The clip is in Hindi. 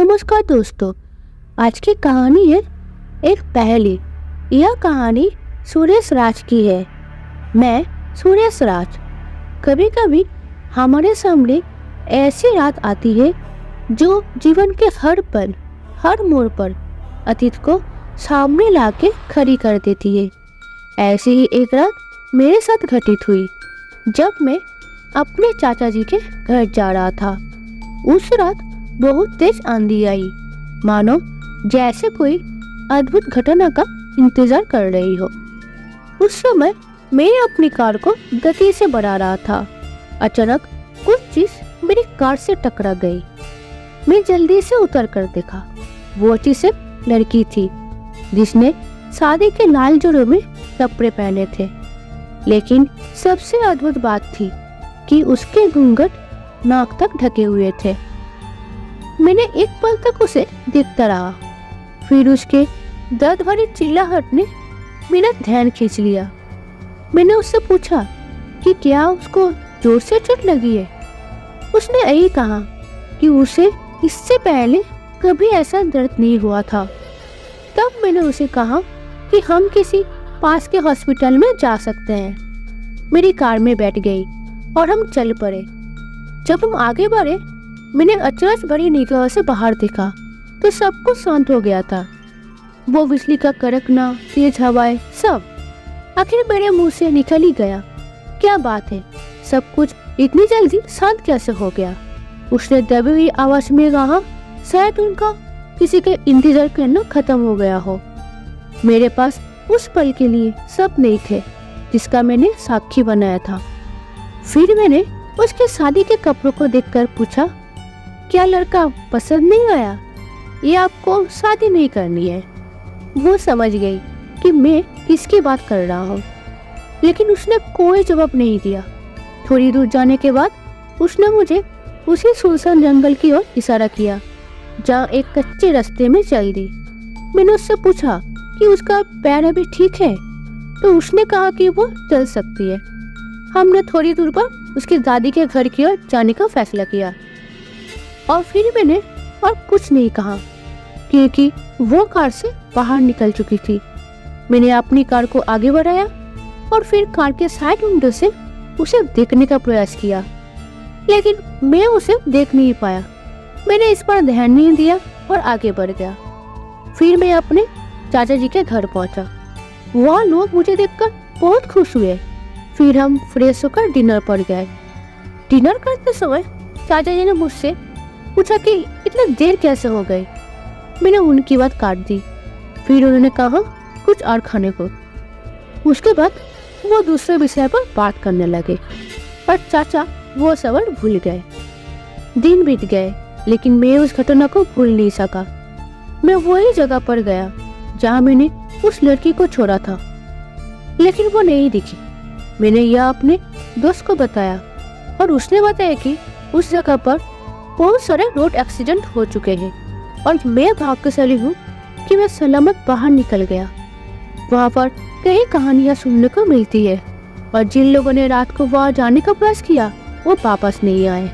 नमस्कार दोस्तों। आज की कहानी है एक पहेली। यह कहानी सुरेश राज की है। मैं सुरेश राज। कभी कभी हमारे सामने ऐसी रात आती है जो जीवन के हर पल, हर मोड़ पर अतीत को सामने लाके खड़ी कर देती है। ऐसी ही एक रात मेरे साथ घटित हुई जब मैं अपने चाचा जी के घर जा रहा था। उस रात बहुत तेज आंधी आई, मानो जैसे कोई अद्भुत घटना का इंतजार कर रही हो। उस समय मैं अपनी कार को गति से बढ़ा रहा था। अचानक कुछ चीज मेरी कार से टकरा गई। मैं जल्दी से उतर कर देखा। वो चीज सिर्फ लड़की थी जिसने शादी के लाल जोड़ों में कपड़े पहने थे। लेकिन सबसे अद्भुत बात थी कि उसके घूंघट नाक तक ढके हुए थे। मैंने एक पल तक उसे देखता रहा, फिर उसके दर्द भरी चिल्लाहट ने मेरा ध्यान खींच लिया। मैंने उससे पूछा कि क्या उसको जोर से चोट लगी है। उसने यही कहा कि उसे इससे पहले कभी ऐसा दर्द नहीं हुआ था। तब मैंने उसे कहा कि हम किसी पास के हॉस्पिटल में जा सकते हैं। मेरी कार में बैठ गई और हम चल पड़े। जब हम आगे बढ़े, मैंने अचरज भरी निगाह से बाहर देखा तो सब कुछ शांत हो गया था। वो बिजली का कड़कना, तेज हवाएं, सब आखिर मेरे मुंह से निकल ही गया। क्या बात है, सब कुछ इतनी जल्दी शांत कैसे हो गया। उसने दबी हुई आवाज में कहा, शायद उनका किसी के इंतजार करना खत्म हो गया हो। मेरे पास उस पल के लिए सब नहीं थे जिसका मैंने साक्षी बनाया था। फिर मैंने उसके शादी के कपड़ों को देखकर पूछा, क्या लड़का पसंद नहीं आया? ये आपको शादी नहीं करनी है। वो समझ गई कि मैं किसकी बात कर रहा हूँ, लेकिन उसने कोई जवाब नहीं दिया। थोड़ी दूर जाने के बाद उसने मुझे उसी सुनसान जंगल की ओर इशारा किया जहाँ एक कच्चे रास्ते में चल दी। मैंने उससे पूछा कि उसका पैर अभी ठीक है, तो उसने कहा कि वो चल सकती है। हमने थोड़ी दूर पर उसकी दादी के घर की ओर जाने का फैसला किया और फिर मैंने और कुछ नहीं कहा क्योंकि वो कार से बाहर निकल चुकी थी। मैंने अपनी कार को आगे बढ़ाया और फिर कार के साइड विंडो से उसे देखने का प्रयास किया, लेकिन मैं उसे देख नहीं पाया। मैंने इस पर ध्यान नहीं दिया और आगे बढ़ गया। फिर मैं अपने चाचा जी के घर पहुंचा। वहाँ लोग मुझे देखकर बहुत खुश हुए। फिर हम फ्रेश होकर डिनर पर गए। डिनर करते समय चाचा जी ने मुझसे पूछा कि इतनी देर कैसे हो गई। मैंने उनकी बात काट दी। फिर उन्होंने कहा कुछ और खाने को। उसके बाद वो दूसरे विषय पर बात करने लगे और चाचा वो सवाल भूल गए। दिन बीत गए, लेकिन मैं उस घटना को भूल नहीं सका। मैं वही जगह पर गया जहाँ मैंने उस लड़की को छोड़ा था, लेकिन वो नहीं दिखी। मैंने यह अपने दोस्त को बताया और उसने बताया कि उस जगह पर बहुत सारे रोड एक्सीडेंट हो चुके हैं और मैं भाग्यशाली हूँ कि मैं सलामत बाहर निकल गया। वहाँ पर कई कहानियाँ सुनने को मिलती है और जिन लोगों ने रात को वहाँ जाने का प्रयास किया वो वापस नहीं आए।